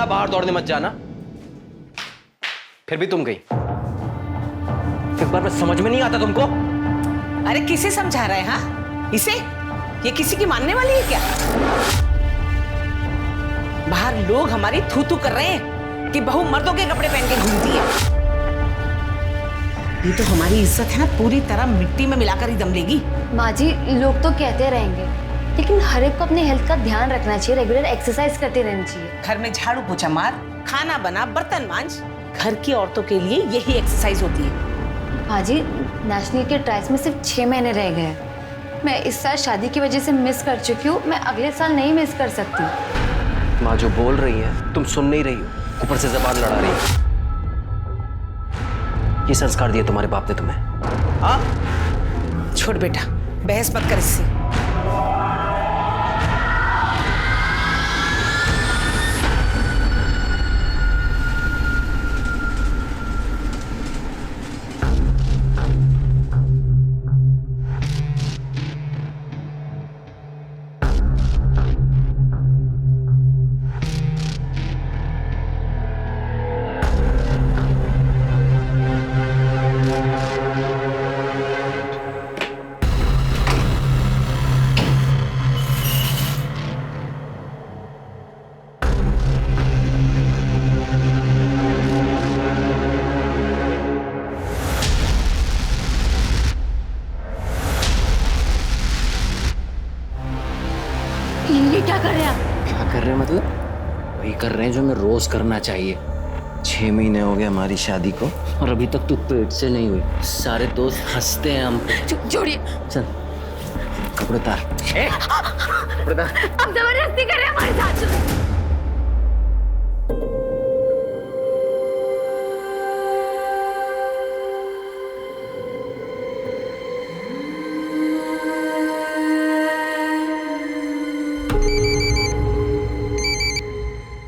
ज्यादा बाहर दौड़ने मत जाना। फिर भी तुम गई। एक बार में समझ में नहीं आता तुमको? अरे किसे समझा रहे हैं? हाँ, इसे? ये किसी की मानने वाली है क्या? बाहर लोग हमारी थू थू कर रहे हैं कि बहू मर्दों के कपड़े पहन के घूमती है। ये तो हमारी इज्जत है ना, पूरी तरह मिट्टी में मिलाकर ही दम लेगी। माँ जी, लोग तो कहते रहेंगे, लेकिन हर एक को अपनी हेल्थ का ध्यान रखना चाहिए, रेगुलर एक्सरसाइज करते रहनी चाहिए। घर में झाड़ू पोछा मार, खाना बना, बर्तन मांज। घर की औरतों के लिए यही एक्सरसाइज होती है। माँ जी, नेशनल के ट्रायल्स में सिर्फ 6 महीने रह गए हैं। मैं इस साल शादी की वजह से मिस कर चुकी हूँ, मैं अगले साल नहीं मिस कर सकती। माँ जो बोल रही है तुम सुन नहीं रही हो, ऊपर से जबान लड़ा रही है। ये संस्कार दिए तुम्हारे बाप ने तुम्हें? हाँ? छोड़ बेटा, बहस मत कर इससे। ये क्या कर रहे हैं आप? क्या कर रहे हैं मतलब? वही कर रहे हैं जो मैं रोज करना चाहिए। 6 महीने हो गए हमारी शादी को और अभी तक तू पेट से नहीं हुई। सारे दोस्त हंसते हैं हम पे। छोड़िए। चल कपड़े उतार। कपड़े उतार। अब जबरदस्ती कर रहे हैं हमारे साथ।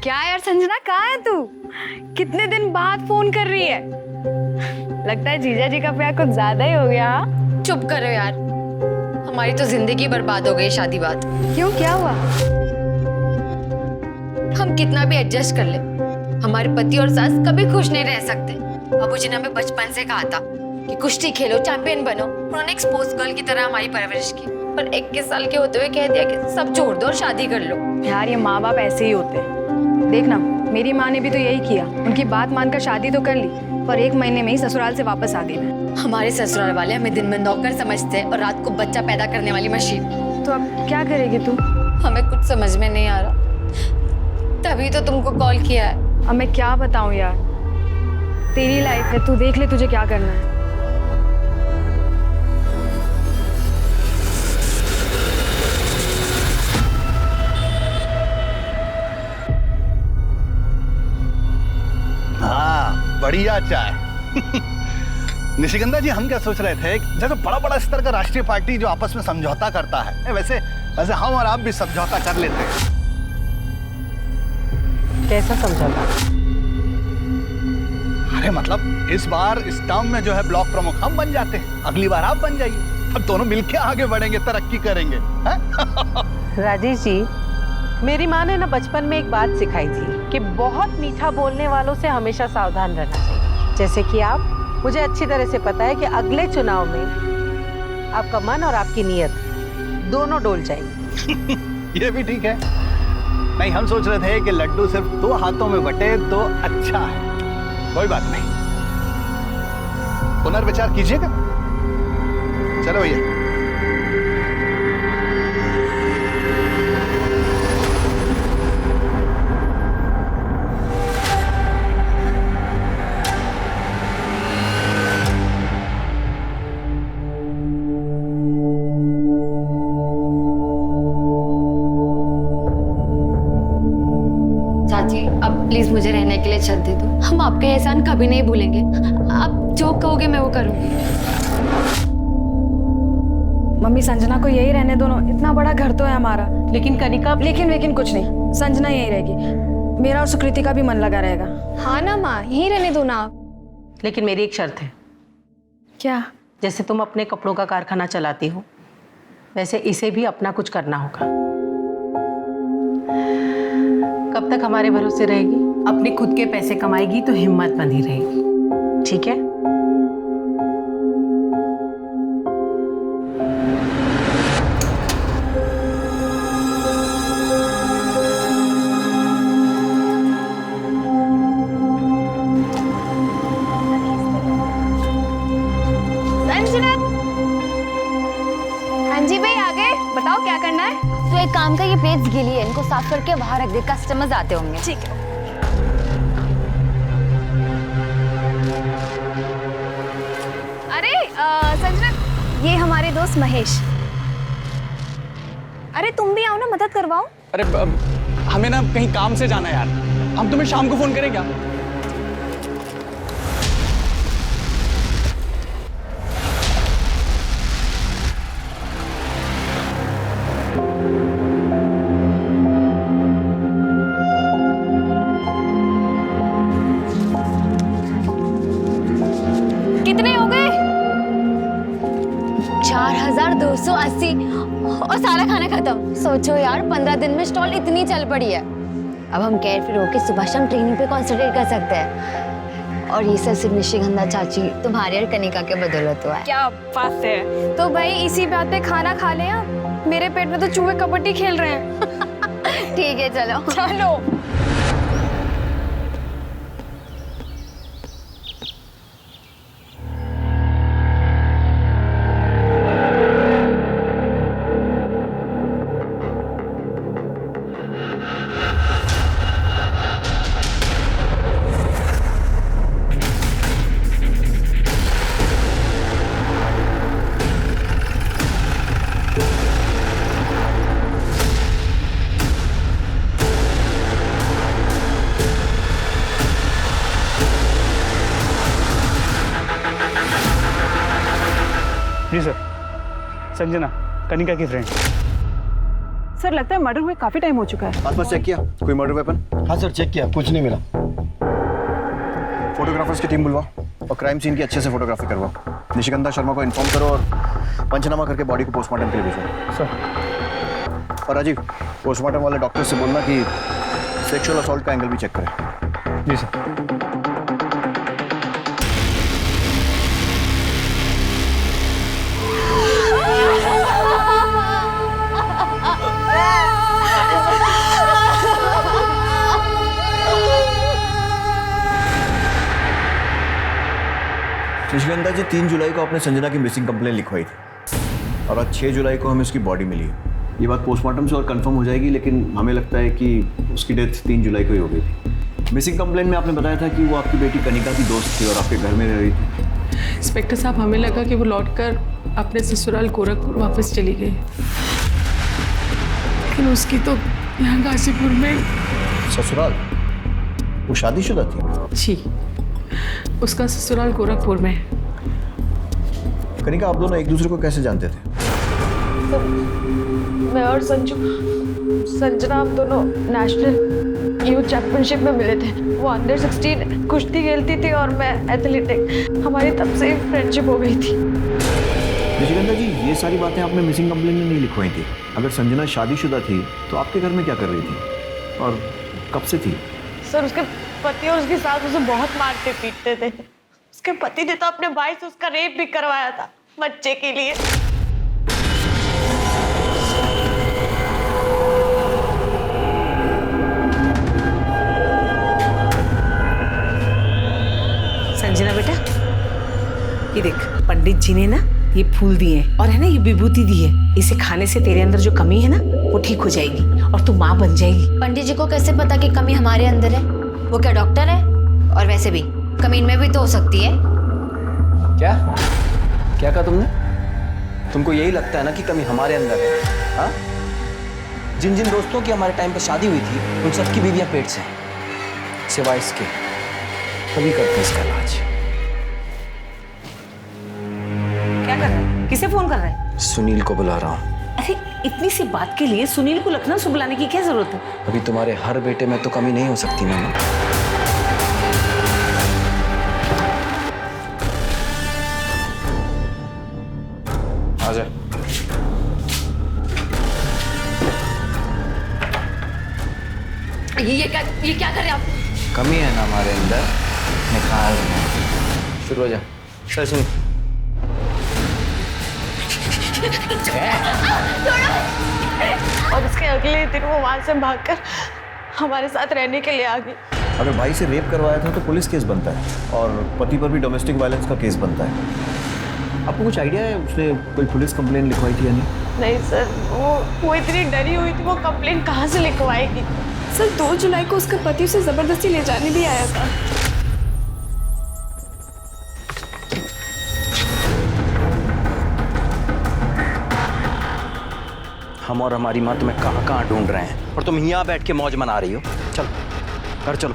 क्या यार संजना, कहाँ है तू? कितने दिन बाद फोन कर रही है? लगता है जीजा जी का प्यार कुछ ज्यादा ही हो गया। हाँ? चुप करो यार, हमारी तो जिंदगी बर्बाद हो गई शादी बाद। क्यों, क्या हुआ? हम कितना भी एडजस्ट कर ले, हमारे पति और सास कभी खुश नहीं रह सकते। बाबूजी ने हमें बचपन से कहा था कि कुश्ती खेलो, चैंपियन बनो। उन्होंने एक स्पोर्ट्स गर्ल की तरह हमारी परवरिश की, पर 21 साल के होते हुए कह दिया कि सब छोड़ दो और शादी कर लो। यार ये माँ बाप ऐसे ही होते हैं। देखना, मेरी माँ ने भी तो यही किया। उनकी बात मानकर शादी तो कर ली, पर 1 महीने में ही ससुराल से वापस आ गई मैं। हमारे ससुराल वाले हमें दिन में नौकर समझते हैं और रात को बच्चा पैदा करने वाली मशीन। तो अब क्या करेगी तू? हमें कुछ समझ में नहीं आ रहा, तभी तो तुमको कॉल किया है। अब मैं क्या बताऊं यार, तेरी लाइफ है, तू देख ले तुझे क्या करना है। हाँ, बढ़िया चाय। निशिगंधा जी, हम क्या सोच रहे थे, जैसे बड़ा बड़ा स्तर का राष्ट्रीय पार्टी जो आपस में समझौता करता है, वैसे वैसे हम और आप भी समझौता कर लेते हैं। कैसा समझौता? अरे मतलब इस बार इस टर्म में जो है ब्लॉक प्रमुख हम बन जाते हैं, अगली बार आप बन जाइए। अब दोनों मिलके आगे बढ़ेंगे, तरक्की करेंगे। राजेश जी, मेरी माँ ने ना बचपन में एक बात सिखाई थी कि बहुत मीठा बोलने वालों से हमेशा सावधान रहना चाहिए। जैसे कि आप, मुझे अच्छी तरह से पता है कि अगले चुनाव में आपका मन और आपकी नीयत दोनों डोल जाएंगे। ये भी ठीक है। नहीं, हम सोच रहे थे कि लड्डू सिर्फ 2 हाथों में बटे तो अच्छा है। कोई बात नहीं, पुनर्विचार कीजिएगा। चलो भैया। चाची, अब प्लीज मुझे रहने के लिए छत दे दो। हम आपका एहसान कभी नहीं भूलेंगे। आप जो कहोगे मैं वो करूंगी। मम्मी, संजना को यही रहने दो ना, इतना बड़ा घर तो है हमारा। लेकिन कनिका, लेकिन कुछ नहीं, संजना यही रहेगी। मेरा और सुकृति का भी मन लगा रहेगा। हाँ ना माँ, यही रहने दो ना आप। लेकिन मेरी एक शर्त है। क्या? जैसे तुम अपने कपड़ों का कारखाना चलाती हो, वैसे इसे भी अपना कुछ करना होगा। कब तक हमारे भरोसे रहेगी? अपने खुद के पैसे कमाएगी तो हिम्मत बंधी रहेगी, ठीक है? संजना। हाँ जी भाई, आ गए। बताओ क्या करना है। तो एक काम का, ये प्लेट्स गीली है, इनको साफ करके बाहर रख दे, कस्टमर्स आते होंगे। ठीक है। अरे संजना, ये हमारे दोस्त महेश। अरे तुम भी आओ ना, मदद करवाओ। अरे हमें ना कहीं काम से जाना है यार, हम तुम्हें शाम को फोन करें क्या? कितने हो गए? 4280 और सारा खाना खत्म। सोचो यार, 15 दिन में स्टॉल इतनी चल पड़ी है। अब हम केयरफ्री होके सुबह शाम ट्रेनिंग पे कॉन्सेंट्रेट कर सकते हैं। और ये सब सिर्फ निशिगंधा चाची, तुम्हारे और कनिका के बदौलत हुआ है। क्या बात है। तो भाई इसी बात पे खाना खा ले। मेरे पेट में तो चूहे कबड्डी खेल रहे हैं। ठीक है, चलो चलो। जी सर, संजना, कनिका की फ्रेंड। सर लगता है मर्डर हुए काफी टाइम हो चुका है। आसपास चेक किया कोई मर्डर वेपन? हाँ सर, चेक किया, कुछ नहीं मिला। फोटोग्राफर्स की टीम बुलवाओ और क्राइम सीन की अच्छे से फोटोग्राफी करवाओ। निशिगंधा शर्मा को इन्फॉर्म करो और पंचनामा करके बॉडी को पोस्टमार्टम के लिए भेजो। सर। और राजीव, पोस्टमार्टम वाले डॉक्टर से बोलना कि सेक्सुअल असॉल्ट का एंगल भी चेक करें। जी सर। निशिगंधा जी 3 जुलाई को आपने संजना की मिसिंग कंप्लेन लिखवाई थी और आज 6 जुलाई को हमें उसकी बॉडी मिली है। ये बात पोस्टमार्टम से और कंफर्म हो जाएगी, लेकिन हमें लगता है कि उसकी डेथ 3 जुलाई को ही हो गई थी। मिसिंग कंप्लेन में आपने बताया था कि वो आपकी बेटी कनिका की दोस्त थी और आपके घर में रह रही थी। इंस्पेक्टर साहब, हमें लगा कि वो लौटकर अपने ससुराल गोरखपुर वापस चली गई, लेकिन उसकी तो यहाँ गाजीपुर में। ससुराल? वो शादीशुदा थी? जी, उसका ससुराल गोरखपुर में। कनिका, आप दोनों एक दूसरे को कैसे जानते थे? मैं और संजना, हम दोनों नेशनल यूथ चैंपियनशिप में मिले थे। वो अंडर 16 कुश्ती खेलती थी और मैं एथलेटिक। हमारी तब से फ्रेंडशिप हो गई थी। निशिगंधा जी, ये सारी बातें आपने मिसिंग कंप्लेन में नहीं लिखवाई थी। अगर संजना शादीशुदा थी तो आपके घर में क्या कर रही थी और कब से थी? सर, उसके पति और उसकी सास उसे बहुत मारते पीटते थे। उसके पति ने तो अपने भाई से उसका रेप भी करवाया था बच्चे के लिए। संजना बेटा, ये देख, पंडित जी ने ना ये फूल दिए और है ना ये विभूति दी है। इसे खाने से तेरे अंदर जो कमी है ना वो ठीक हो जाएगी और तू माँ बन जाएगी। पंडित जी को कैसे पता कि कमी हमारे अंदर है? वो क्या डॉक्टर है? और वैसे भी कमी इनमें भी तो हो सकती है। क्या क्या कहा तुमने? तुमको यही लगता है ना कि कमी हमारे अंदर है? हाँ, जिन जिन दोस्तों की हमारे टाइम पे शादी हुई थी उन सबकी बीवियां पेट से हैं, सिवाय इसके। कभी करते हैं इसका इलाज। क्या कर रहा है? किसे फोन कर रहा है? सुनील को बुला रहा हूँ। अरे इतनी सी बात के लिए सुनील को लखनऊ से बुलाने की क्या जरूरत है? अभी तुम्हारे हर बेटे में तो कमी नहीं हो सकती ना। आजा। ये क्या कर रहे हैं आप? कमी है ना हमारे अंदर, निकाल देना। शुरू हो जा। चल सुन। और उसके अगले दिन वो वहाँ से भागकर हमारे साथ रहने के लिए आ गई। अगर भाई से रेप करवाया था तो पुलिस केस बनता है और पति पर भी डोमेस्टिक वायलेंस का केस बनता है। आपको कुछ आइडिया है उसने कोई पुलिस कंप्लेंट लिखवाई थी या नहीं? नहीं सर, वो इतनी डरी हुई थी, वो कंप्लेंट कहाँ से लिखवाएगी। सर 2 जुलाई को उसका पति उसे जबरदस्ती ले जाने भी आया था। हम और हमारी माँ तुम्हें कहाँ कहाँ ढूंढ रहे हैं और तुम यहाँ बैठ के मौज मना रही हो। चलो घर चलो,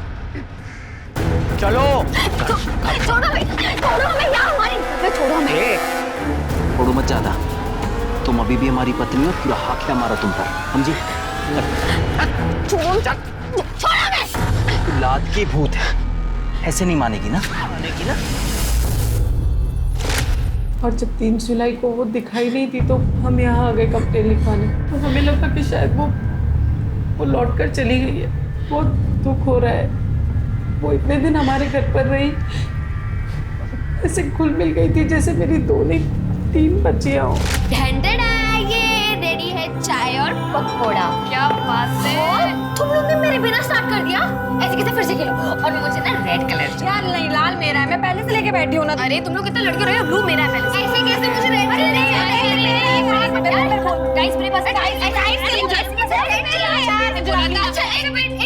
चलो। छोड़ो हमें यार, हमारी छोड़ो हमें। छोड़ो मत ज्यादा, तुम अभी भी हमारी पत्नी हो, पूरा हक है हमारा तुम पर, समझी? छोड़ो हमें। लाद की भूत है, ऐसे नहीं मानेगी ना? मानेगी ना? और जब 3 जुलाई को वो दिखाई नहीं थी तो हम यहाँ आ गए कंप्लेन लिखवाने। तो हमें लगा कि शायद वो लौट कर चली गई है। बहुत दुख हो रहा है। वो इतने दिन हमारे घर पर रही, ऐसे घुल मिल गई थी जैसे मेरी 2 नहीं 3 बच्चियाँ हो। ये रेडी है चाय और पकौड़ा। क्या बात है, तुम लोग ने मेरे बिना स्टार्ट कर दिया। ऐसे कैसे फिर से खेलो? और मुझे ना रेड कलर यार, नहीं लाल मेरा है, मैं पहले से लेके बैठी हूँ ना। अरे तुम लोग कितने लड़के रहे हो, ब्लू मेरा है पहले से। ऐसे कैसे मुझे रेड गाइस मेरे पास एक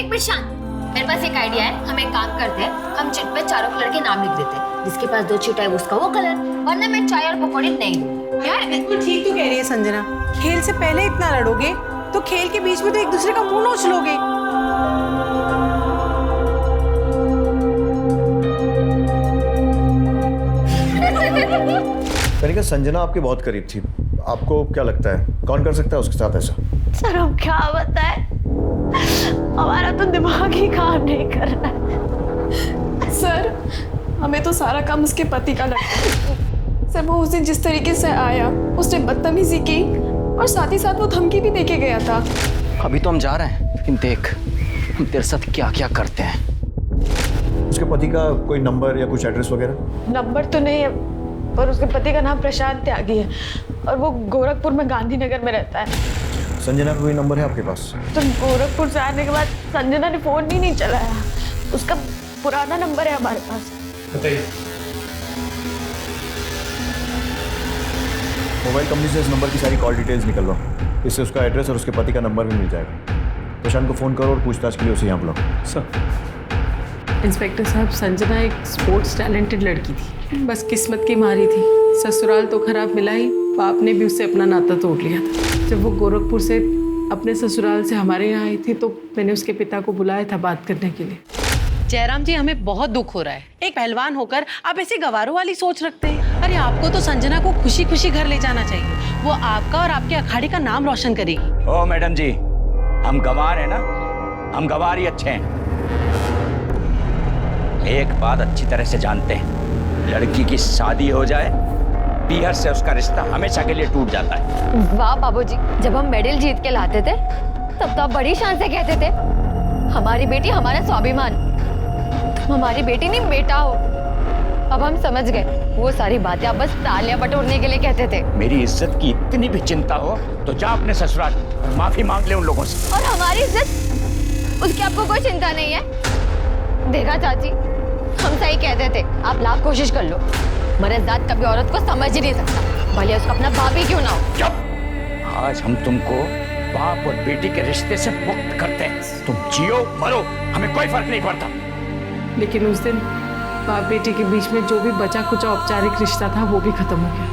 मिनट शांत, मेरे पास एक आइडिया है। हम एक काम करते हैं, हम चिट पे चारों कलर के नाम लिख देते हैं। जिसके पास 2 चिट है उसका वो कलर, वरना मैं चाय और पकौड़े नहीं दूंगी। यार बिल्कुल ठीक तो कह रही है संजना। खेल से पहले इतना लड़ोगे तो खेल के बीच में तो एक दूसरे का मुंह नोच लोगे। कनिका, संजना आपके बहुत करीब थी, आपको क्या लगता है कौन कर सकता है उसके साथ ऐसा? सर हम क्या बताएं, हमारा तो दिमाग ही काम नहीं कर रहा है। सर हमें तो सारा काम उसके पति का लगता है। सर वो उस दिन जिस तरीके से आया, उसने बदतमीजी की और साथ ही साथ वो धमकी भी देके गया था। अभी तो हम जा रहे हैं, लेकिन देख हम तेरे साथ क्या क्या करते हैं। उसके पति का कोई नंबर या कुछ एड्रेस वगैरह? नंबर तो नहीं है, पर उसके पति का नाम प्रशांत त्यागी है और वो गोरखपुर में गांधीनगर में रहता है। संजना का कोई नंबर है आपके पास? तो गोरखपुर से आने के बाद संजना ने फोन भी नहीं चलाया। उसका पुराना नंबर है हमारे पास। बताइए। मोबाइल कंपनी से इस नंबर की सारी कॉल डिटेल्स निकलवाओ, इससे उसका एड्रेस और उसके पति का नंबर भी मिल जाएगा। प्रशांत को फ़ोन करो और पूछताछ के लिए उसे यहाँ बुलाओ। सर। इंस्पेक्टर साहब, संजना एक स्पोर्ट्स टैलेंटेड लड़की थी, बस किस्मत की मारी थी। ससुराल तो खराब मिला ही, बाप ने भी उससे अपना नाता तोड़ लिया था। जब वो गोरखपुर से अपने ससुराल से हमारे यहाँ आई थी तो मैंने उसके पिता को बुलाया था बात करने के लिए। जयराम जी, हमें बहुत दुख हो रहा है। एक पहलवान होकर आप ऐसी गवारों वाली सोच रखते हैं। अरे आपको तो संजना को खुशी खुशी घर ले जाना चाहिए। वो आपका और आपके अखाड़े का नाम रोशन करेगी। ओ मैडम जी, हम गवार हैं ना, हम गवार ही अच्छे हैं। एक बात अच्छी तरह से जानते हैं, लड़की की शादी हो जाए, पीहर से उसका रिश्ता हमेशा के लिए टूट जाता है। वाह बाबूजी, जब हम मेडल जीत के लाते थे तब तो आप बड़ी शान से कहते थे हमारी बेटी हमारा स्वाभिमान, तुम हमारी बेटी नहीं बेटा हो। अब हम समझ गए, वो सारी बातें आप बस तालियां बटोरने के लिए कहते थे। मेरी इज्जत की इतनी भी चिंता हो तो जा अपने ससुराल माफी मांग ले उन लोगों से। और हमारी इज्जत, उसकी आपको कोई चिंता नहीं है? देखा चाची, हम सही कहते थे, आप लाख कोशिश कर लो, मर्दात कभी औरत को समझ ही नहीं सकता, भले उसका अपना बाप ही क्यों ना हो। जब आज हम तुमको बाप और बेटी के रिश्ते से मुक्त करते हैं, तुम जियो मरो हमें कोई फर्क नहीं पड़ता। लेकिन उस दिन बाप बेटी के बीच में जो भी बचा कुचा औपचारिक रिश्ता था वो भी खत्म हो गया।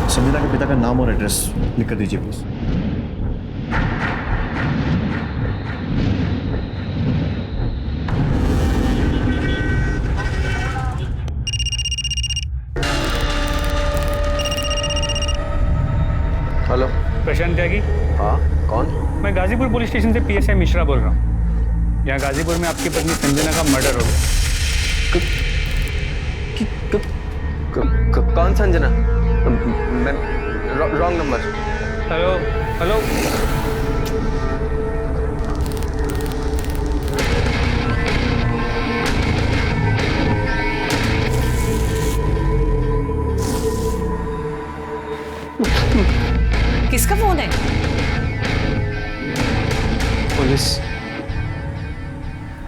संजना के पिता का नाम और एड्रेस लिख कर दीजिए प्लीज। हेलो। प्रशांत त्यागी। हाँ कौन? मैं गाजीपुर पुलिस स्टेशन से पीएसआई मिश्रा बोल रहा हूँ। यहाँ गाजीपुर में आपकी पत्नी संजना का मर्डर हो गया। कौन संजना? मैं wrong number. Hello hello.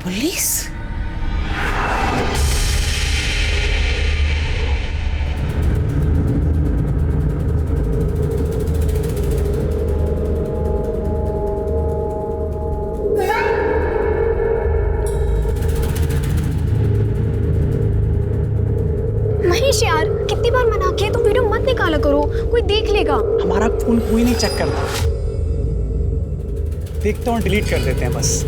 Police? Mahesh यार, कितनी बार मना किया, तुम वीडियो मत निकाला करो, कोई देख लेगा। हमारा फोन कोई नहीं चेक करता, देखते हैं डिलीट कर देते हैं बस।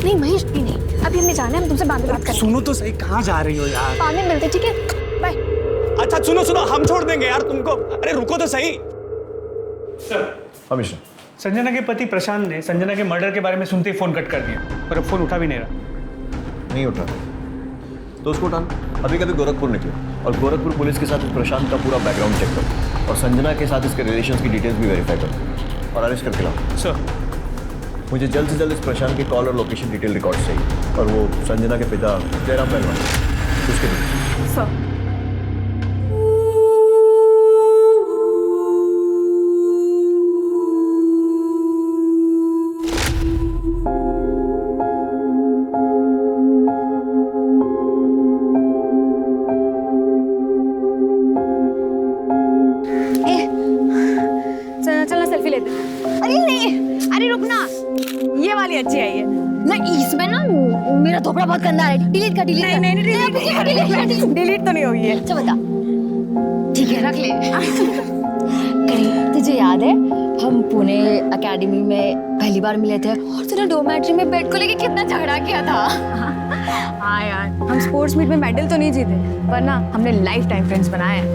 नहीं महेश, नहीं अभी हमें जाना है, हम तुमसे बाद में बात करेंगे। सुनो तो सही, कहाँ जा रही हो यार? बाद में मिलते, ठीक है, बाय। अच्छा सुनो सुनो, हम छोड़ देंगे यार तुमको। अरे रुको तो सही। हमेशा संजना के पति प्रशांत ने संजना के मर्डर के बारे में सुनते ही फोन कट कर दिया और अब फोन उठा भी नहीं रहा। नहीं उठा तो उसको उठाना। अभी कभी गोरखपुर निकले और गोरखपुर पुलिस के साथ प्रशांत का पूरा बैकग्राउंड चेक करो और संजना के साथ इसके रिलेशंस की डिटेल्स भी वेरीफाई करो और अरेस्ट करके लाओ। सर, मुझे जल्द से जल्द इस प्रशांत की कॉल और लोकेशन डिटेल रिकॉर्ड चाहिए और वो संजना के पिता जयराम पहलवान उसके भी। सर चलना सेल्फी लेते। अरे नहीं, अरे रुकना, ये वाली अच्छी आई है। नहीं इसमें ना मेरा थोपड़ा बहुत गंदा है, डिलीट कर, डिलीट कर। नहीं डिलीट तो नहीं होगी है। अच्छा बता, ठीक है रख ले। करीब तुझे याद है हम पुणे एकेडमी में पहली बार मिले थे और तूने डोमेट्री में बेड को लेके कितना झगड़ा किया था। हाँ यार, हम स्पोर्ट्स मीट में मेडल तो नहीं जीते पर ना हमने लाइफ टाइम फ्रेंड्स बनाए हैं।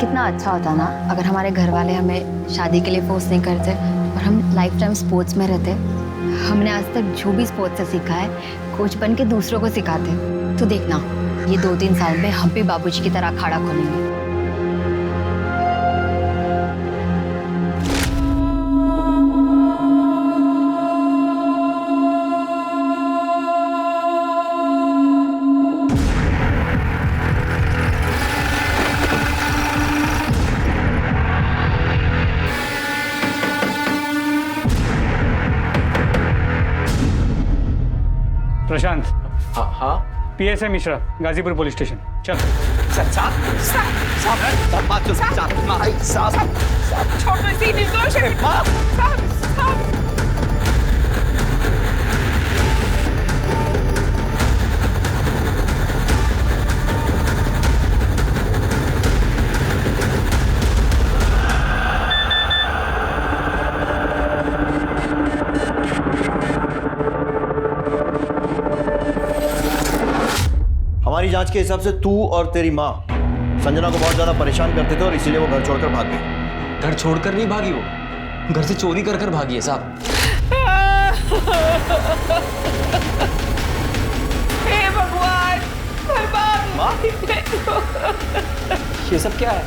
कितना अच्छा होता ना अगर हमारे घर वाले हमें शादी के लिए फोर्स नहीं करते और हम लाइफ टाइम स्पोर्ट्स में रहते। हमने आज तक जो भी स्पोर्ट्स से सीखा है कोच बन के दूसरों को सिखाते। तो देखना ये 2-3 साल में हम भी बाबूजी की तरह अखाड़ा खोलेंगे। प्रशांत। हाँ PSI Mishra, Ghazipur police station. चल। हमारी जांच के हिसाब से तू और तेरी माँ संजना को बहुत ज्यादा परेशान करते थे और इसीलिए वो घर छोड़कर भाग गई। घर छोड़कर नहीं भागी, वो घर से चोरी कर कर भागी है साहब। हे भगवान, बर्बाद। ये सब क्या है?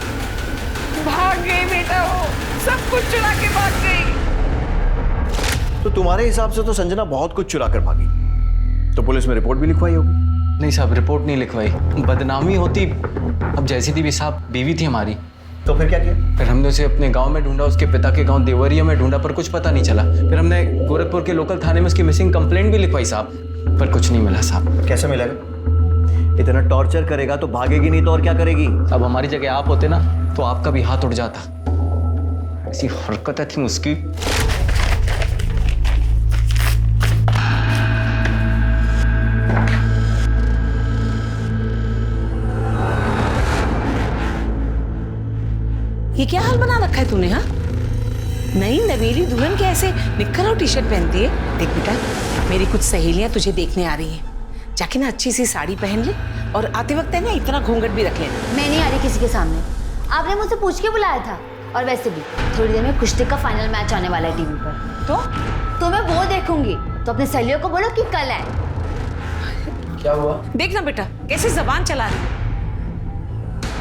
भाग गई बेटा, वो सब कुछ चुरा के भाग गई। तो तुम्हारे हिसाब से तो संजना बहुत कुछ चुरा कर भागी, तो पुलिस में रिपोर्ट भी लिखवाई होगी? नहीं साहब, रिपोर्ट नहीं लिखवाई, बदनामी होती। अब जैसी थी भी साहब, बीवी थी हमारी। तो फिर क्या किया? फिर हमने उसे अपने गांव में ढूंढा, उसके पिता के गांव देवरिया में ढूंढा, पर कुछ पता नहीं चला। फिर हमने गोरखपुर के लोकल थाने में उसकी मिसिंग कंप्लेंट भी लिखवाई साहब, पर कुछ नहीं मिला साहब। कैसे मिलेगा? इतना टॉर्चर करेगा तो भागेगी नहीं तो और क्या करेगी? अब हमारी जगह आप होते ना तो आपका भी हाथ उठ जाता। ऐसी हरकतें थी उसकी। ये क्या हाल बना रखा है तूने? हाँ, नई नवेली दुल्हन के ऐसे निक्कर और टी-शर्ट पहनती है। देख बेटा, मेरी कुछ सहेलियां तुझे देखने आ रही हैं, जाके ना अच्छी सी साड़ी पहन ले और आते वक्त है ना इतना घूंघट भी रख लेना। मैं नहीं आ रही किसी के सामने, आपने मुझसे पूछ के बुलाया था। और वैसे भी थोड़ी देर में कुश्ती का फाइनल मैच आने वाला है टीवी पर, तो मैं वो देखूंगी। तो अपने सहेलियों को बोलो कि कल है। क्या हुआ? देख ना बेटा कैसे जबान चला रही।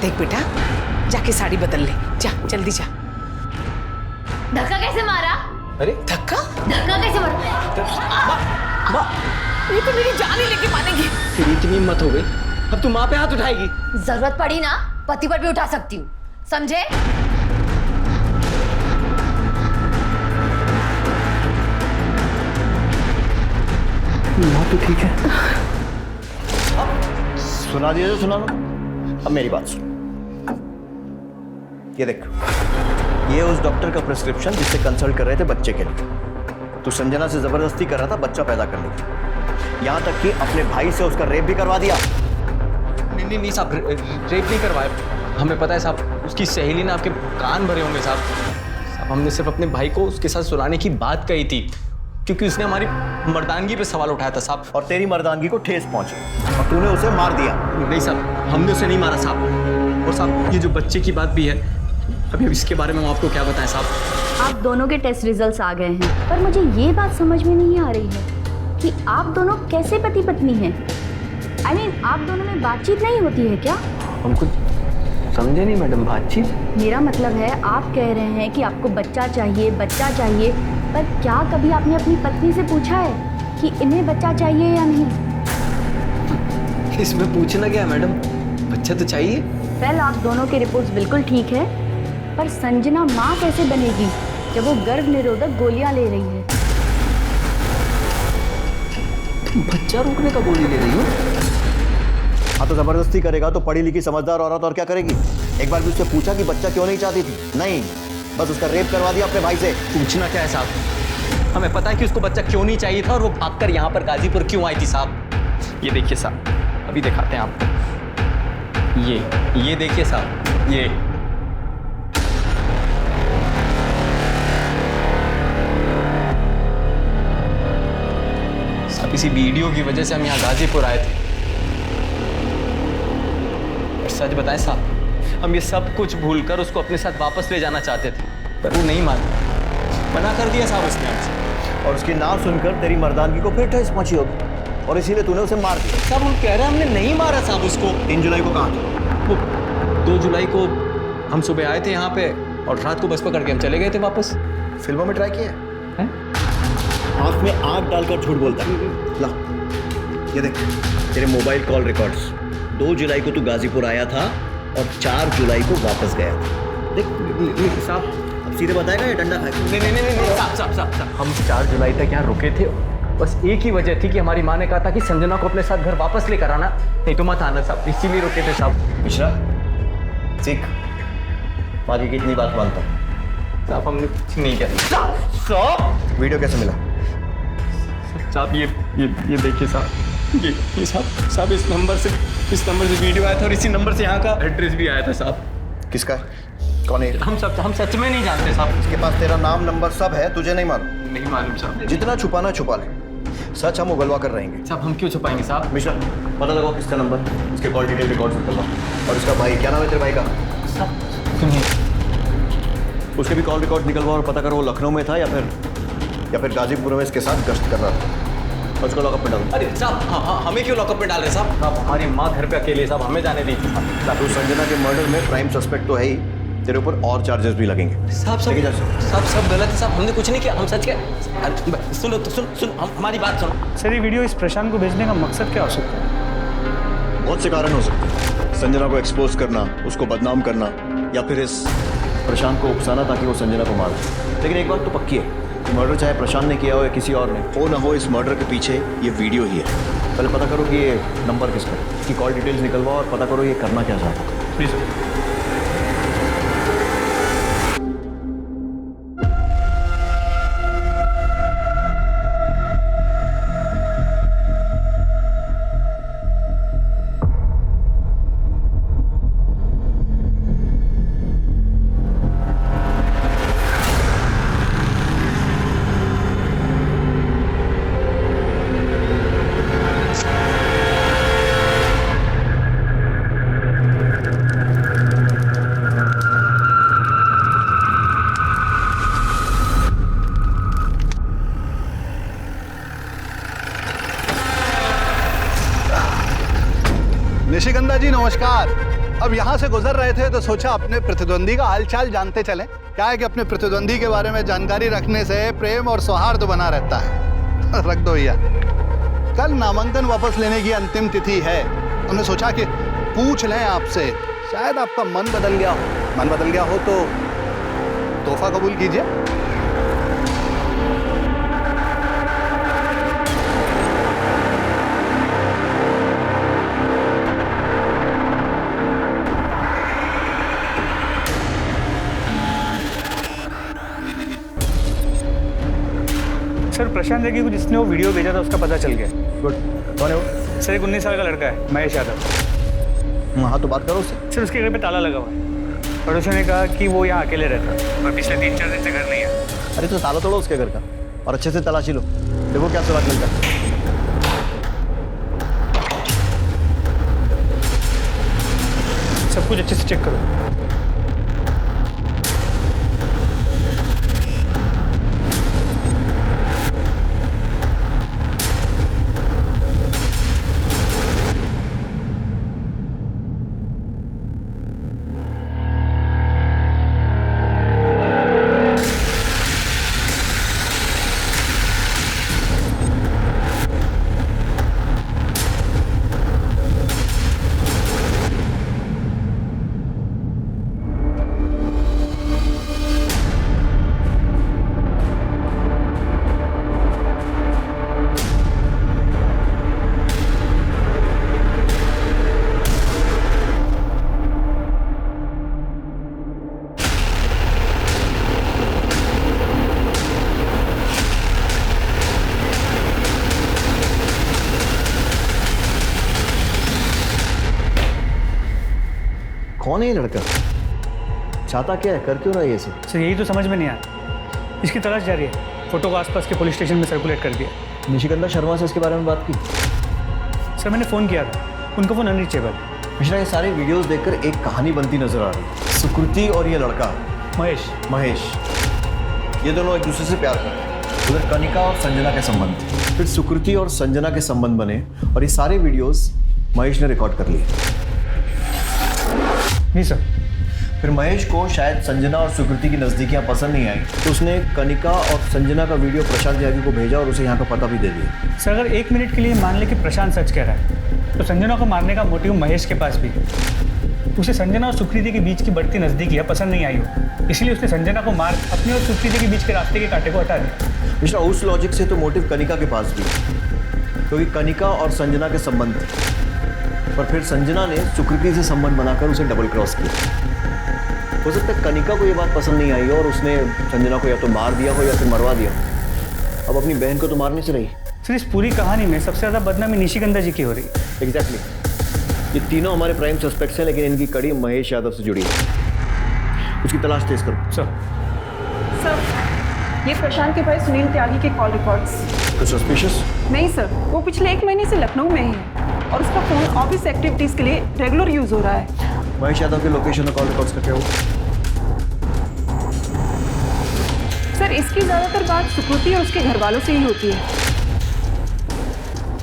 देख बेटा, जाके साड़ी बदल ले, जा जल्दी जा। धक्का कैसे मारा? अरे धक्का? धक्का कैसे मारा? ये तो मेरी जान ही लेके मानेगी। तेरी इतनी हिम्मत हो गई, अब तू माँ पे हाथ उठाएगी? जरूरत पड़ी ना पति पर भी उठा सकती हूँ, समझे? यहाँ तो ठीक है। सुना दिया तो सुना लो। अब मेरी बात सुन। ये देख, ये उस डॉक्टर का प्रिस्क्रिप्शन जिससे कंसल्ट कर रहे थे बच्चे के लिए। तू संजना से जबरदस्ती कर रहा था बच्चा पैदा करने की, यहाँ तक कि अपने भाई से उसका रेप भी करवा दिया। नहीं साहब, रेप नहीं करवाया। हमें पता है साहब, उसकी सहेली ने आपके कान भरे होंगे साहब। हमने सिर्फ अपने भाई को उसके साथ सुलाने की बात कही थी, क्योंकि उसने हमारी मर्दानगी पे सवाल उठाया था साहब। और तेरी मर्दानगी को ठेस पहुंची और तूने उसे मार दिया। नहीं साहब, हमने उसे नहीं मारा साहब। और साहब, ये जो बच्चे की बात भी है, अभी इसके बारे में हम आपको क्या बताएं साहब। आप दोनों के टेस्ट रिजल्ट्स आ गए हैं, पर मुझे ये बात समझ में नहीं आ रही है कि आप दोनों कैसे पति पत्नी हैं। I mean, आप दोनों में बातचीत नहीं होती है क्या? हम कुछ समझे नहीं मैडम, बातचीत। मेरा मतलब है, आप कह रहे हैं कि आपको बच्चा चाहिए, पर क्या कभी आपने अपनी पत्नी से पूछा है कि इन्हें बच्चा चाहिए या नहीं? इसमें पूछना क्या है मैडम, बच्चा तो चाहिए। वेल, आप दोनों की रिपोर्ट्स बिल्कुल ठीक है, पर संजना माँ कैसे बनेगी जब वो गर्भ निरोधक गोलियां ले रही है? बच्चा रोकने का गोली ले रही हो? हाँ तो जबरदस्ती करेगा तो पढ़ी लिखी समझदार औरत और क्या करेगी। एक बार भी उससे पूछा कि बच्चा क्यों नहीं चाहती थी? नहीं, बस उसका रेप करवा दिया अपने भाई से। पूछना क्या है साहब, हमें पता है कि उसको बच्चा क्यों नहीं चाहिए था और वो भागकर यहाँ पर गाजीपुर क्यों आई थी साहब। ये देखिए साहब, अभी दिखाते हैं आपको। ये देखिए साहब, ये साहब, इसी वीडियो की वजह से हम यहाँ गाजीपुर आए थे। और सच बताएं साहब, हम ये सब कुछ भूलकर उसको अपने साथ वापस ले जाना चाहते थे, पर वो नहीं माना, मना कर दिया साहब उसने हमसे। और उसकी ना सुनकर तेरी मर्दानगी को फिर ठेस पहुंची होगी और इसीलिए तूने उसे मार दिया। साहब हम कह रहे हैं हमने नहीं मारा साहब उसको। 3 जुलाई को कहाँ था? वो 2 जुलाई को हम सुबह आए थे यहाँ पे और रात को बस पकड़ के हम चले गए थे वापस। फिल्मों में ट्राई किया है? आँख में आग डालकर झूठ बोलता है। ला, ये देख तेरे मोबाइल कॉल रिकॉर्ड्स। 2 जुलाई को तू गाजीपुर आया था और 4 जुलाई को वापस गया था। देख साहब, अब सीधे बताएगा या डंडा खाएगा? नहीं साहब, हम 4 जुलाई तक यहाँ रुके थे। बस एक ही वजह थी कि हमारी माँ ने कहा था कि संजना को अपने साथ घर वापस लेकर आना, नहीं तो मत आना साहब, इसीलिए रुके थे साहब। मिश्रा, सीख, माँ की कितनी बात मानता है? साहब हमने कुछ नहीं किया। वीडियो कैसे मिला? साहब ये देखिए साहब, ये साहब इस नंबर से वीडियो आया था और इसी नंबर से यहाँ का एड्रेस भी आया था साहब। किसका? कौन है? हम सच में नहीं जानते साहब। उसके पास तेरा नाम नंबर सब है, तुझे नहीं मालूम? नहीं मालूम साहब। जितना छुपाना छुपा ले, सच हम उगलवा कर रहेंगे। साहब हम क्यों छुपाएंगे साहब? मिश्रा, पता लगाओ किसका नंबर, उसके कॉल डिटेल रिकॉर्ड निकलवा। और उसका भाई, क्या नाम है तेरे भाई का? साहब सुनिए, उसके भी कॉल रिकॉर्ड निकलवा और पता करो वो लखनऊ में था या फिर गाजीपुर में इसके साथ गश्त कर रहा था। और उसको लॉकअप में डालो। अरे साहब, हाँ, हमें क्यों लॉकअप में डाल रहे साहब? आप हमारी माँ घर पे अकेले साहब, हमें जाने दीजिए साहब। तो संजना के मर्डर में प्राइम सस्पेक्ट तो है ही, तेरे ऊपर और चार्जेस भी लगेंगे। साहब सब गलत है साहब, हमने कुछ नहीं किया, हम सच के। सुनो तो सुन हमारी बात सुनो। सर, ये वीडियो इस प्रशांत को भेजने का मकसद क्या हो सकता है? बहुत से कारण हो सकते हैं। संजना को एक्सपोज करना, उसको बदनाम करना, या फिर इस प्रशांत को उकसाना ताकि वो संजना को मार दे। लेकिन एक बात तो पक्की है, मर्डर चाहे प्रशांत ने किया हो या किसी और ने, हो ना हो, इस मर्डर के पीछे ये वीडियो ही है। पहले पता करो कि ये नंबर किसका है, इसकी कॉल डिटेल्स निकलवाओ और पता करो ये करना क्या चाहता है। प्लीज। निशिगंधा जी नमस्कार। अब यहाँ से गुजर रहे थे तो सोचा अपने प्रतिद्वंदी का हालचाल जानते चलें। क्या है कि अपने प्रतिद्वंदी के बारे में जानकारी रखने से प्रेम और सौहार्द बना रहता है। रख दो भैया। कल नामांकन वापस लेने की अंतिम तिथि है। हमने सोचा कि पूछ लें आपसे, शायद आपका मन बदल गया हो। मन बदल गया हो तो तोहफा कबूल कीजिए। प्रशांत रेड्डी को जिसने वो वीडियो भेजा था उसका पता चल गया। गुड। कौन है वो? सर एक 19 साल का लड़का है, महेश यादव। हाँ तो बात करो उससे। सर उसके घर पे ताला लगा हुआ है और उसने कहा कि वो यहाँ अकेले रहता है और पिछले 3-4 दिन से घर नहीं है। अरे तो ताला तोड़ो उसके घर का और अच्छे से तलाशी लो, देखो क्या सुराग मिलता है। सब कुछ अच्छे से चेक करो। कौन है ये लड़का? चाहता क्या है, कर क्यों रहा है ये सब? सर यही तो समझ में नहीं आया। इसकी तलाश जारी है। फोटो को आसपास के पुलिस स्टेशन में सर्कुलेट कर दिया। निशिगंधा शर्मा से इसके बारे में बात की? सर मैंने फ़ोन किया था, उनका फ़ोन अनरीचेबल। मिश्रा ये सारे वीडियोस देखकर एक कहानी बनती नजर आ रही है। सुकृति और ये लड़का महेश ये दोनों एक दूसरे से प्यार करते हैं। उधर कनिका और संजना के संबंध, फिर सुकृति और संजना के संबंध बने और ये सारे वीडियोस महेश ने रिकॉर्ड कर लिए। नहीं सर। फिर महेश को शायद संजना और सुकृति की नज़दीकियाँ पसंद नहीं आई तो उसने कनिका और संजना का वीडियो प्रशांत त्यागी को भेजा और उसे यहाँ का पता भी दे दिया। सर अगर 1 मिनट के लिए मान ले कि प्रशांत सच कह रहा है तो संजना को मारने का मोटिव महेश के पास भी है। उसे संजना और सुकृति के बीच की बढ़ती नज़दीकियाँ पसंद नहीं आई हो, इसलिए उसने संजना को मार अपनी और सुकृति के बीच के रास्ते के कांटे को हटा दिया। मिश्रा उस लॉजिक से तो मोटिव कनिका के पास भी है, क्योंकि कनिका और संजना के संबंध थे पर फिर संजना ने सुकृति से संबंध बनाकर उसे डबल क्रॉस किया। हो सकता है कनिका को ये बात पसंद नहीं आई और उसने संजना को या तो मार दिया हो या फिर मरवा दिया। अब अपनी बहन को तो मारने से रही। सर इस पूरी कहानी में सबसे ज़्यादा बदनामी निशिगंधा जी की हो रही है। एग्जैक्टली ये तीनों हमारे प्राइम सस्पेक्ट्स हैं, लेकिन इनकी कड़ी महेश यादव से जुड़ी है। उसकी तलाश तेज करो। सर ये प्रशांत के भाई सुनील त्यागी के कॉल रिकॉर्ड्स। कुछ सस्पिशियस? नहीं सर, वो पिछले 1 महीने से लखनऊ में ही है और उसका फोन ऑफिस एक्टिविटीज के लिए रेगुलर यूज हो रहा है। महेश यादव के लोकेशन और कॉल रिकॉर्ड्स का क्या हुआ? सर इसकी ज्यादातर बात सुकृति और उसके घर वालों से ही होती है।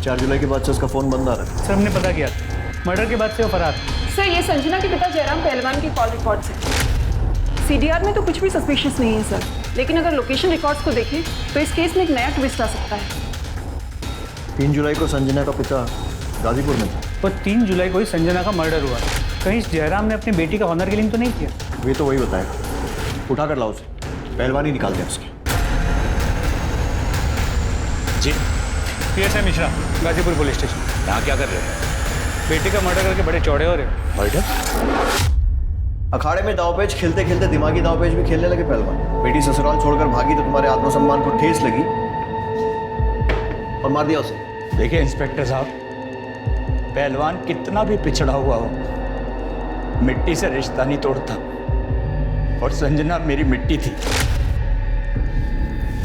4 जुलाई के बाद से उसका फोन बंद आ रहा है। सर हमने पता किया, मर्डर के बाद से वो फरार। सर ये संजना के पिता जयराम पहलवान के कॉल रिकॉर्ड्स हैं। सीडीआर में तो कुछ भी सस्पिशियस नहीं है सर, लेकिन अगर लोकेशन रिकॉर्ड्स को देखें तो इस केस में एक नया ट्विस्ट आ सकता है। 3 जुलाई को संजना का पिता गाजीपुर में था और 3 जुलाई को ही संजना का मर्डर हुआ। कहीं जयराम ने अपनी बेटी का ऑनर किलिंग तो नहीं किया? ये तो वही बताएगा। उठा कर लाओ उसे, पहलवानी निकाल दें उसकी। जी PSI Mishra, Ghazipur police station. यहाँ क्या कर रहे हैं? बेटी का मर्डर करके बड़े चौड़े हो रहे हैं। मर्डर? अखाड़े में दांवपेच खेलते खेलते दिमागी दांवपेच भी खेलने लगे पहलवान। बेटी ससुराल छोड़कर भागी तो तुम्हारे आत्मसम्मान को ठेस लगी और मार दिया उसे। देखिए इंस्पेक्टर साहब, पहलवान कितना भी पिछड़ा हुआ हो मिट्टी से रिश्ता नहीं तोड़ता और संजना मेरी मिट्टी थी।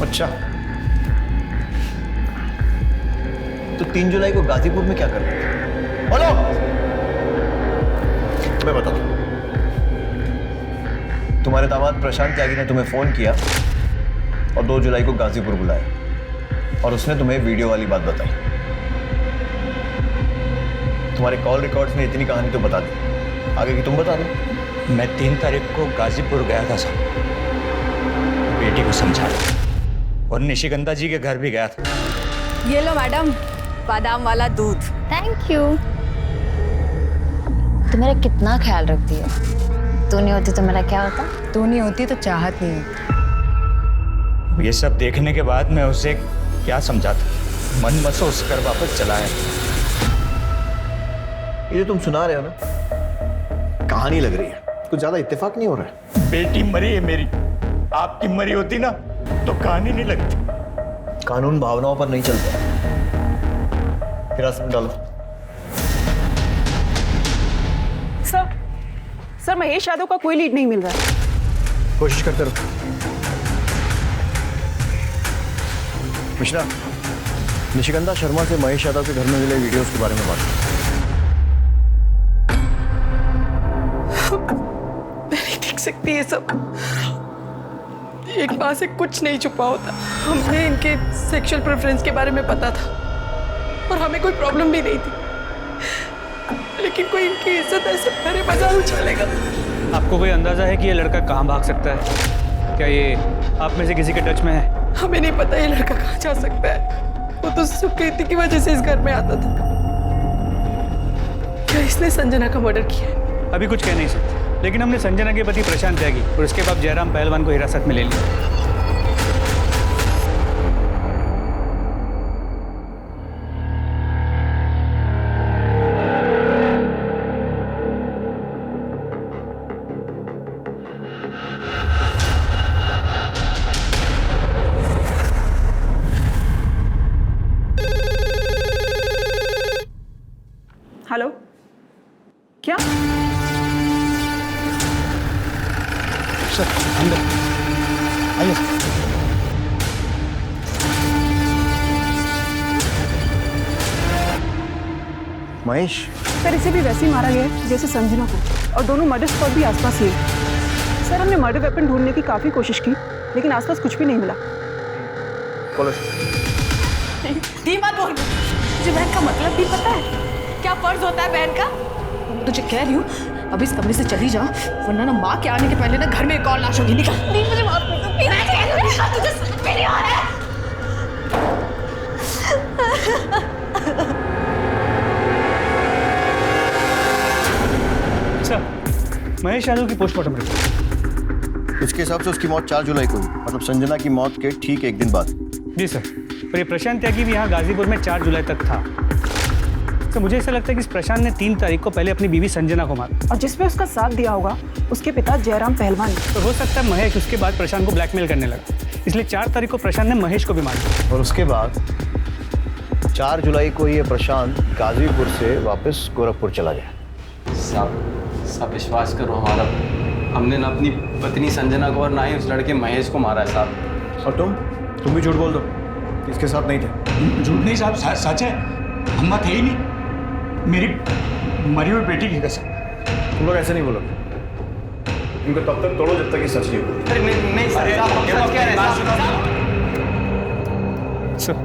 अच्छा तो 3 जुलाई को गाजीपुर में क्या कर रहे थे? बोलो, मैं बताता हूं। तुम्हारे दामाद प्रशांत त्यागी ने तुम्हें फोन किया और 2 जुलाई को गाजीपुर बुलाया और उसने तुम्हें वीडियो वाली बात बताई। तुम्हारे कॉल रिकॉर्ड्स में इतनी कहानी तो बता दी, आगे की तुम बता दो। मैं 3 तारीख को गाजीपुर गया था साहब, बेटी को समझाया और निशिगंधा जी के घर भी गया था। ये लो मैडम, बादाम वाला दूध। Thank you. तू मेरा कितना ख्याल रखती है। तू नहीं होती तो मेरा क्या होता? तू नहीं होती तो चाहत नहीं होती। ये सब देखने के बाद मैं उसे क्या समझाता, मन महसूस कर वापस चला है। ये जो तुम सुना रहे हो ना, कहानी लग रही है, कुछ ज्यादा इत्तेफाक नहीं हो रहा है। बेटी मरी है मेरी, आपकी मरी होती ना तो कहानी नहीं लगती। कानून भावनाओं पर नहीं चलता। हिरासत में डालो। सर महेश यादव का कोई लीड नहीं मिल रहा है। कोशिश करते रहो। मिश्रा, निशिगंधा शर्मा से महेश यादव के घर में मिले वीडियोस के बारे में बात करो। मैं नहीं देख सकती ये सब। एक माँ से कुछ नहीं छुपा होता। हमें इनके सेक्सुअल प्रेफरेंस के बारे में पता था और हमें कोई प्रॉब्लम भी नहीं थी, लेकिन कोई इनकी इज्जत ऐसे मेरे मजाक उछालेगा। आपको कोई अंदाजा है कि ये लड़का कहाँ भाग सकता है? क्या ये आप में से किसी के टच में है? हमें नहीं पता ये लड़का कहाँ जा सकता है। वो तो सुकृति की वजह से इस घर में आता था। क्या इसने संजना का मर्डर किया है? अभी कुछ कह नहीं सकते, लेकिन हमने संजना के पति प्रशांत त्यागी और उसके बाद जयराम पहलवान को हिरासत में ले लिया। हेलो, क्या? सर अंदर आइए। महेश, सर इसे भी वैसे ही मारा गया है जैसे संजना को, और दोनों मर्डर स्पॉट भी आसपास ही है। सर हमने मर्डर वेपन ढूंढने की काफी कोशिश की, लेकिन आसपास कुछ भी नहीं मिला। ये मत बोल, तुझे बहन का मतलब भी पता है? क्या फर्ज होता है बहन का? तुझे कह रही हूँ अब इस कमरे से चली जा, वरना ना माँ के आने के पहले ना घर में एक और लाश होगी। निकल। नहीं मुझे माफ कर दो, मैं कह रही हूँ तुझे समझ में नहीं आ रहा है। सर, महेश यादव की पोस्टमार्टम रिपोर्ट। इसके हिसाब से उसकी मौत 4 जुलाई को हुई, मतलब संजना की मौत के ठीक एक दिन बाद। जी सर, और ये प्रशांत त्यागी भी यहाँ गाजीपुर में 4 जुलाई तक था। तो मुझे ऐसा लगता है कि इस प्रशांत ने 3 तारीख को पहले अपनी बीवी संजना को मारा, और जिसपे उसका साथ दिया होगा उसके पिता जयराम पहलवान। तो हो सकता है महेश उसके बाद प्रशांत को ब्लैकमेल करने लगा, इसलिए 4 तारीख को प्रशांत ने महेश को भी मारा। और उसके बाद 4 जुलाई को ये प्रशांत गाजीपुर से वापस गोरखपुर चला गया। साहब विश्वास करो हमारा, हमने ना अपनी पत्नी संजना को और ना ही उस लड़के महेश को मारा है साहब। और तुम भी झूठ बोल दो, इसके साथ नहीं थे। झूठ नहीं साहब, सच है। हम थे ही नहीं, मेरी मरी हुई बेटी की कसम। तुम लोग ऐसे नहीं बोलोगे, इनको तब तक तोड़ो जब तक ये सच नहीं बोलो। अरे नहीं सर, हम सच कह रहे हैं साहब।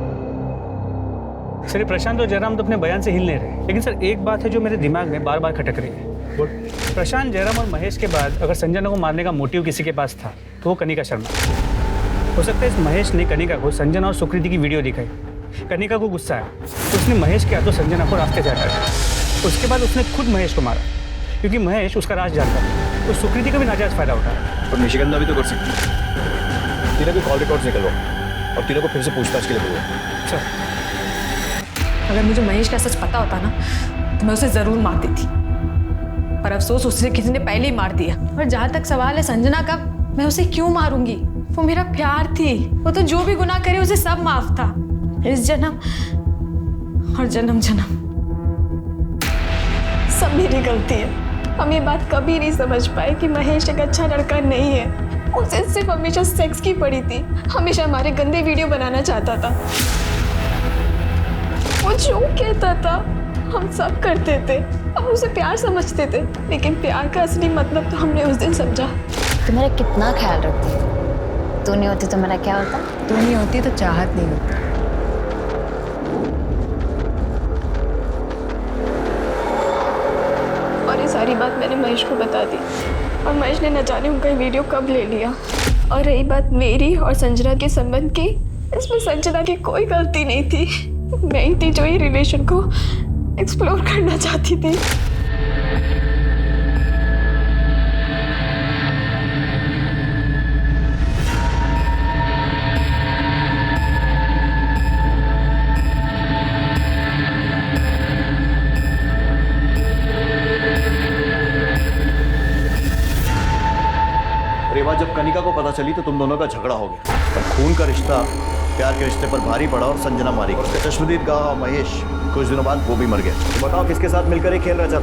सर ये प्रशांत और जयराम तो अपने बयान से हिल नहीं रहे, लेकिन सर एक बात है जो मेरे दिमाग में बार बार खटक रही है। प्रशांत, जयराम और महेश के बाद अगर संजना को मारने का मोटिव किसी के पास था तो वो कनिका शर्मा। हो सकता है इस महेश ने कनिका को संजना और सुकृति की वीडियो दिखाई, कनिका को गुस्सा आया तो उसने महेश के हाथों संजना को रास्ते से हटाया। उसके बाद उसने खुद महेश को मारा, क्योंकि महेश उसका राज जानता है, तो सुकृति का भी नाजायज फायदा उठाया। और निशिगंधा भी तो कर सकती है। तीनों की कॉल रिकॉर्ड्स निकलवाओ और तीनों को फिर से पूछताछ के लिए बुलाओ। सर, अगर मुझे महेश का सच पता होता ना तो मैं उसे जरूर मार देती, पर अफसोस उसे किसी ने पहले ही मार दिया। और जहाँ तक सवाल है संजना का, मैं उसे क्यों मारूंगी? वो मेरा प्यार थी, वो तो जो भी गुनाह करे उसे सब माफ था, इस जन्म और जन्म जन्म सब मेरी गलती है। हम ये बात कभी नहीं समझ पाए कि महेश एक अच्छा लड़का नहीं है। उसे सिर्फ हमेशा सेक्स की पड़ी थी, हमेशा हमारे गंदे वीडियो बनाना चाहता था। वो जो कहता था हम सब करते थे, हम उसे प्यार समझते थे, लेकिन प्यार का असली मतलब तो हमने उस दिन समझा। तू मेरा कितना ख्याल रखती है। तू नहीं होती तो मेरा क्या होता? तू नहीं होती तो चाहत नहीं होती। और ये सारी बात मैंने महेश को बता दी, और महेश ने न जाने उनका वीडियो कब ले लिया। और रही बात मेरी और संजना के संबंध की, इसमें संजना की कोई गलती नहीं थी। मैं ही थी जो ये रिलेशन को एक्सप्लोर करना चाहती थी। और ये बात जब कनिका को पता चली तो तुम दोनों का झगड़ा हो गया, पर खून का रिश्ता प्यार के रिश्ते पर भारी पड़ा और संजना मारी गई। उसका चश्मदीद गवाह महेश कुछ दिनों बाद वो भी मर गया। तो बताओ किसके साथ मिलकर ये खेल रहा था?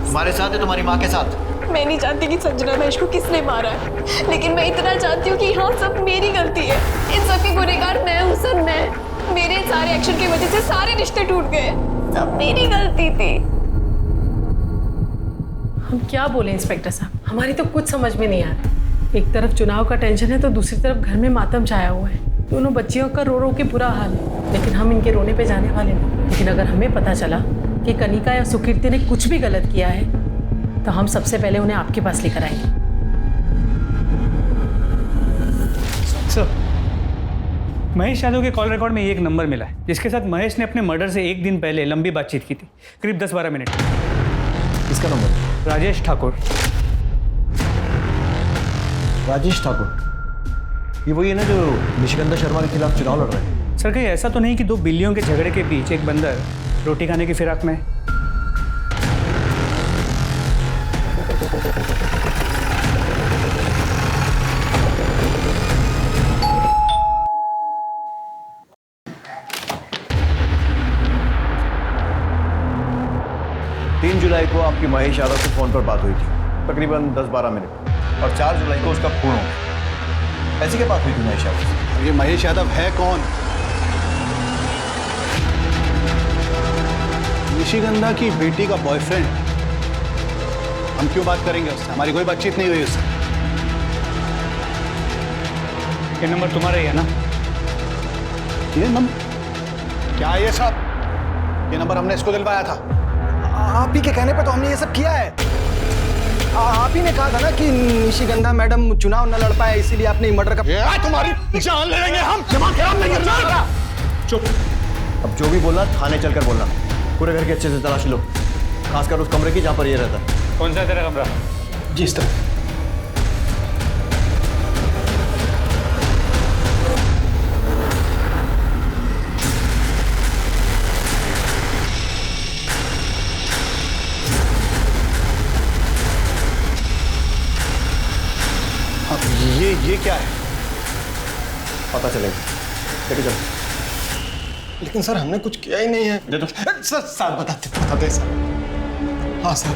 तुम्हारे साथ है, तुम्हारी माँ के साथ? मैं नहीं जानती कि संजना महेश को किसने मारा है, लेकिन मैं इतना जानती हूँ कि यहाँ सब मेरी गलती है। इन सब के गुनहगार मैं हूँ सर, मैं। मेरे सारे एक्शन की वजह से सारे रिश्ते टूट गए। सब मेरी गलती थी। हम क्या बोले इंस्पेक्टर साहब, हमारी तो कुछ समझ में नहीं आ रहा। एक तरफ चुनाव का टेंशन है तो दूसरी तरफ घर में मातम छाया हुआ है। दोनों बच्चियों का रो रो के बुरा हाल है, लेकिन हम इनके रोने पे जाने वाले नहीं। लेकिन अगर हमें पता चला कि कनिका या सुकीर्ति ने कुछ भी गलत किया है तो हम सबसे पहले उन्हें आपके पास लेकर आएंगे। सर, महेश यादव के कॉल रिकॉर्ड में एक नंबर मिला है जिसके साथ महेश ने अपने मर्डर से एक दिन पहले लंबी बातचीत की थी, करीब 10-12 मिनट। किसका नंबर? राजेश ठाकुर। राजेश ठाकुर, ये वही है ना जो निशिकांता शर्मा के खिलाफ चुनाव लड़ रहे हैं? सर, कहीं ऐसा तो नहीं कि दो बिल्लियों के झगड़े के बीच एक बंदर रोटी खाने की फिराक में? जुलाई को आपकी महेश यादव से फोन पर बात हुई थी, तकरीबन 10-12 मिनट, और 4 जुलाई को उसका खून हो गया। ऐसी क्या बात हुई थी महेश यादव से? ये महेश यादव है कौन? निशिगंधा की बेटी का बॉयफ्रेंड। हम क्यों बात करेंगे उससे? हमारी कोई बातचीत नहीं हुई उससे। ये नंबर तुम्हारा ही है ना? ये नंबर? क्या ये सब? ये नंबर हमने इसको दिलवाया था। आप ही के कहने पे तो हमने ये सब किया है। आप ही ने कहा था ना कि निशिगंधा मैडम चुनाव न लड़ पाए, इसीलिए आपने मर्डर का। तुम्हारी जान ले लेंगे हम। दिमाग खराब नहीं करना। चुप। अब जो भी बोलना थाने चलकर बोलना। पूरे घर की अच्छे से तलाशी लो, खासकर उस कमरे की जहाँ पर ये रहता है। कौन सा तेरा कमरा? जी इस तरह। ये क्या है? पता चलेगा। लेके चलो। लेकिन सर हमने कुछ किया ही नहीं है। दे दो। सर बताते सर। हाँ सर,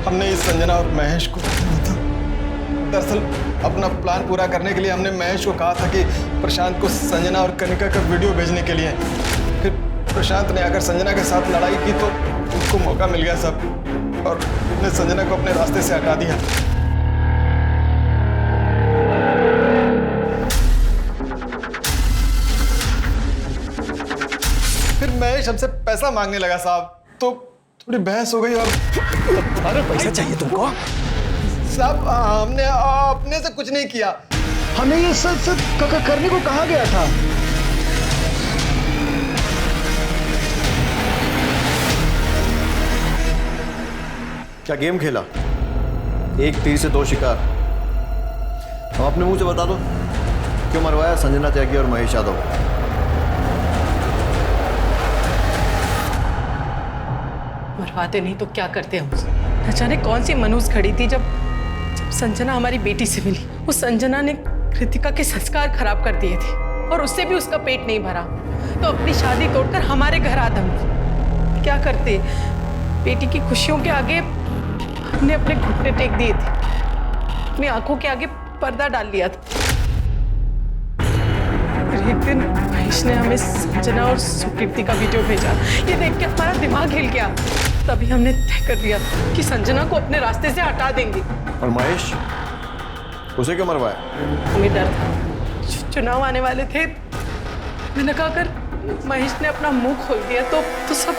हमने इस संजना और महेश को था। दरअसल अपना प्लान पूरा करने के लिए हमने महेश को कहा था कि प्रशांत को संजना और कनिका का वीडियो भेजने के लिए। फिर प्रशांत ने अगर संजना के साथ लड़ाई की तो उसको मौका मिल गया सब, और उसने संजना को अपने रास्ते से हटा दिया। महेश हमसे पैसा मांगने लगा साहब, तो थोड़ी बहस हो गई। और अरे पैसा चाहिए तुमको? साहब हमने अपने से कुछ नहीं किया। हमें ये सब करने को कहा गया था। क्या गेम खेला? एक तीर से 2 शिकार। अब अपने मुंह से बता दो, क्यों मरवाया संजना त्यागी और महेश यादव? मरवाते नहीं तो क्या करते हम? न जाने कौन सी मनूस खड़ी थी जब संजना हमारी बेटी से मिली। उस संजना ने कृतिका के संस्कार खराब कर दिए थे, और उससे भी उसका पेट नहीं भरा तो अपनी शादी तोड़कर हमारे घर आ धमकी। क्या करते? बेटी की खुशियों के आगे हमने अपने घुटने टेक दिए थे, अपनी आंखों के आगे पर्दा डाल लिया था। फिर एक दिन महेश ने हमें संजना और सुकीर्ति का वीडियो भेजा। ये देख के हमारा दिमाग हिल गया। तभी हमने तय कर लिया कि संजना को अपने रास्ते से हटा देंगे। और महेश, उसे क्यों मरवाया? हमें डर था, चुनाव आने वाले थे। मैंने कहा अगर महेश ने अपना मुंह खोल दिया तो सब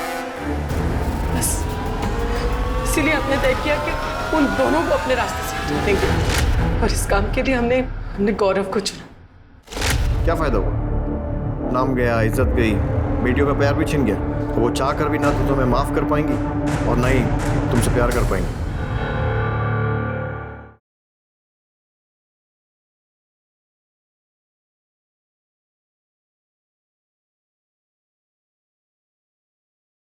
बस, इसीलिए हमने तय किया कि उन दोनों को अपने रास्ते से हटा देंगे। और इस काम के लिए हमने गौरव को चुना। क्या फायदा हुआ? नाम गया, इज्जत गई, बेटियों का प्यार भी छिन गया। तो वो चाह कर भी ना तो तुम्हें माफ कर पाएंगी और ना ही तुमसे प्यार कर पाएंगी।